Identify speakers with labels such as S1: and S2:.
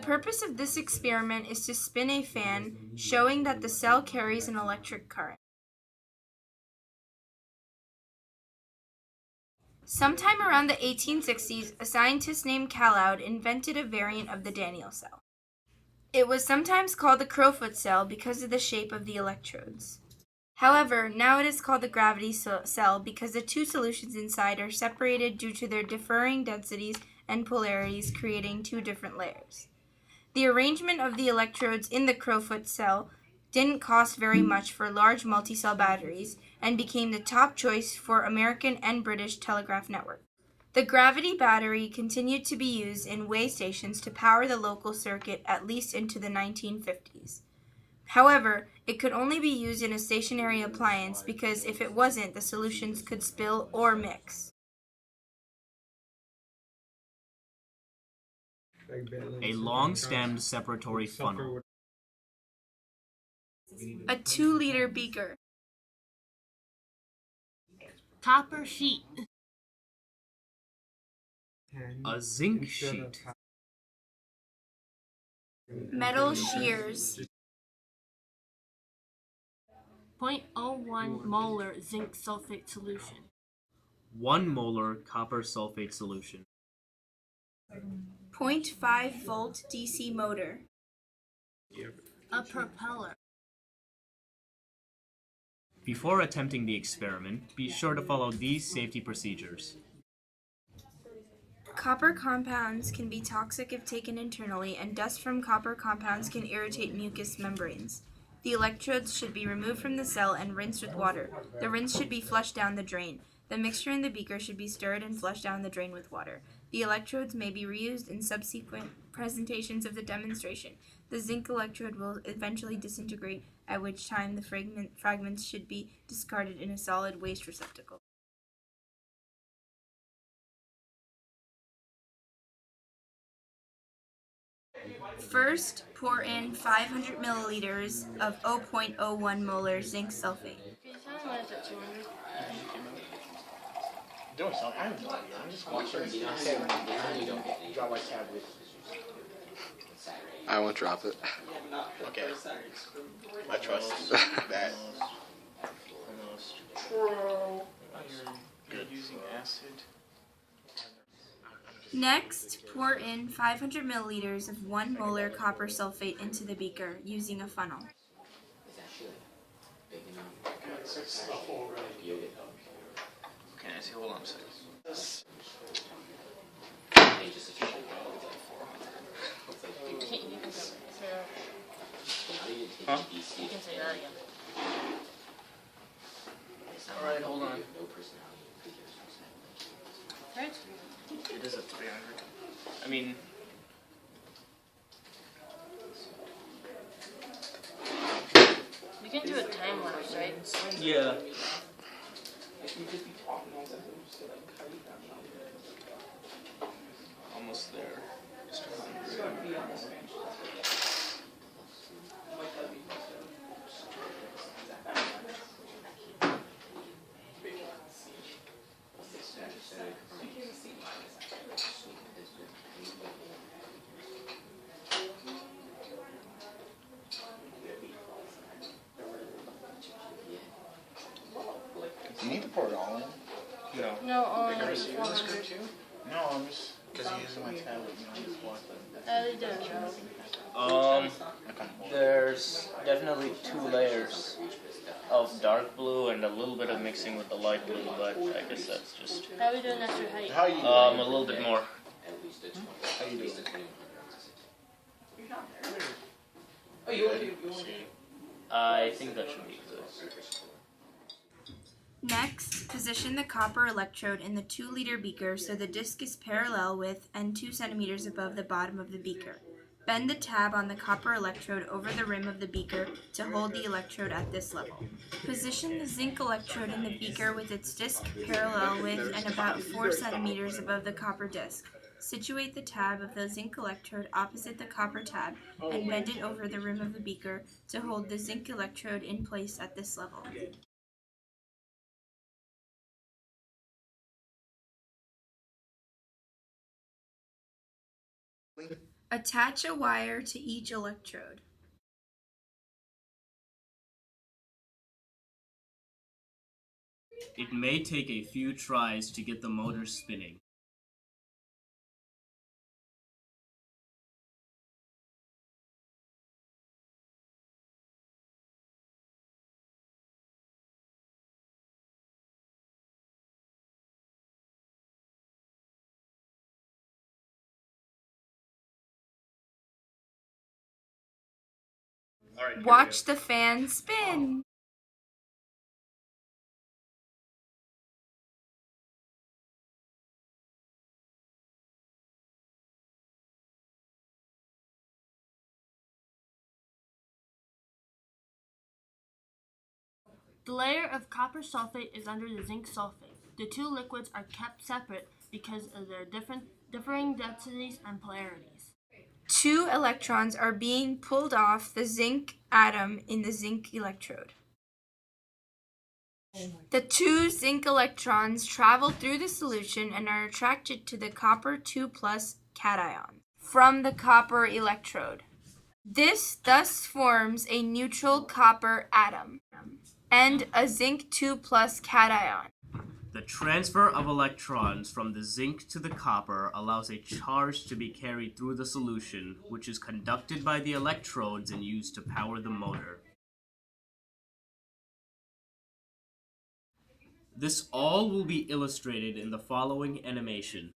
S1: purpose of this experiment is to spin a fan, showing that the cell carries an electric current. Sometime around the 1860s, a scientist named Caloud invented a variant of the Daniell cell. It was sometimes called the crowfoot cell because of the shape of the electrodes. However, now it is called the gravity cell because the two solutions inside are separated due to their differing densities and polarities, creating two different layers. The arrangement of the electrodes in the crowfoot cell didn't cost very much for large multi-cell batteries and became the top choice for American and British telegraph networks. The gravity battery continued to be used in way stations to power the local circuit at least into the 1950s. However, it could only be used in a stationary appliance because if it wasn't, the solutions could spill or mix.
S2: A long-stemmed separatory funnel.
S1: A 2-liter beaker.
S3: Copper sheet.
S2: A zinc sheet.
S1: Metal shears.
S3: 0.01 molar zinc sulfate solution.
S2: 1 molar copper sulfate solution.
S1: 0.5 volt DC motor.
S3: A propeller.
S2: Before attempting the experiment, be sure to follow these safety procedures.
S1: Copper compounds can be toxic if taken internally, and dust from copper compounds can irritate mucous membranes. The electrodes should be removed from the cell and rinsed with water. The rinse should be flushed down the drain. The mixture in the beaker should be stirred and flushed down the drain with water. The electrodes may be reused in subsequent presentations of the demonstration. The zinc electrode will eventually disintegrate, at which time the fragments should be discarded in a solid waste receptacle. First, pour in 500 milliliters of 0.01 molar zinc sulfate.
S4: Doing something. I'm just watching.
S5: I won't drop it.
S4: Okay. I trust that.
S6: You're using acid.
S1: Next, pour in 500 milliliters of 1 molar copper sulfate into the beaker using a funnel.
S6: Okay, I see. Hold on a second. Huh?
S3: You can say that again.
S6: Alright, hold on.
S3: Right?
S6: It is a 300. I mean...
S3: You can do a time lapse, right?
S6: Yeah. Almost there. Just 100.
S4: Do you need to pour it all in?
S6: No.
S3: No, only
S4: Bigger is
S3: 400.
S4: No, I'm just because you're using my tablet. You know, I'm just watching.
S3: They did a job.
S6: There's definitely 2 layers of dark blue and a little bit of mixing with the light blue, but I guess that's just
S3: How are we doing extra height?
S4: How are you doing?
S6: a little bit more.
S4: How you doing?
S6: I think that should be good.
S1: Next, position the copper electrode in the 2-liter beaker so the disc is parallel with and 2 centimeters above the bottom of the beaker. Bend the tab on the copper electrode over the rim of the beaker to hold the electrode at this level. Position the zinc electrode in the beaker with its disc parallel with and about 4 centimeters above the copper disc. Situate the tab of the zinc electrode opposite the copper tab and bend it over the rim of the beaker to hold the zinc electrode in place at this level. Attach a wire to each electrode.
S2: It may take a few tries to get the motor spinning.
S1: Watch the fan spin.
S3: The layer of copper sulfate is under the zinc sulfate. The two liquids are kept separate because of their differing densities and polarities.
S1: 2 electrons are being pulled off the zinc atom in the zinc electrode. The 2 zinc electrons travel through the solution and are attracted to the copper 2 plus cation from the copper electrode. This thus forms a neutral copper atom and a zinc 2 plus cation.
S2: The transfer of electrons from the zinc to the copper allows a charge to be carried through the solution, which is conducted by the electrodes and used to power the motor. This all will be illustrated in the following animation.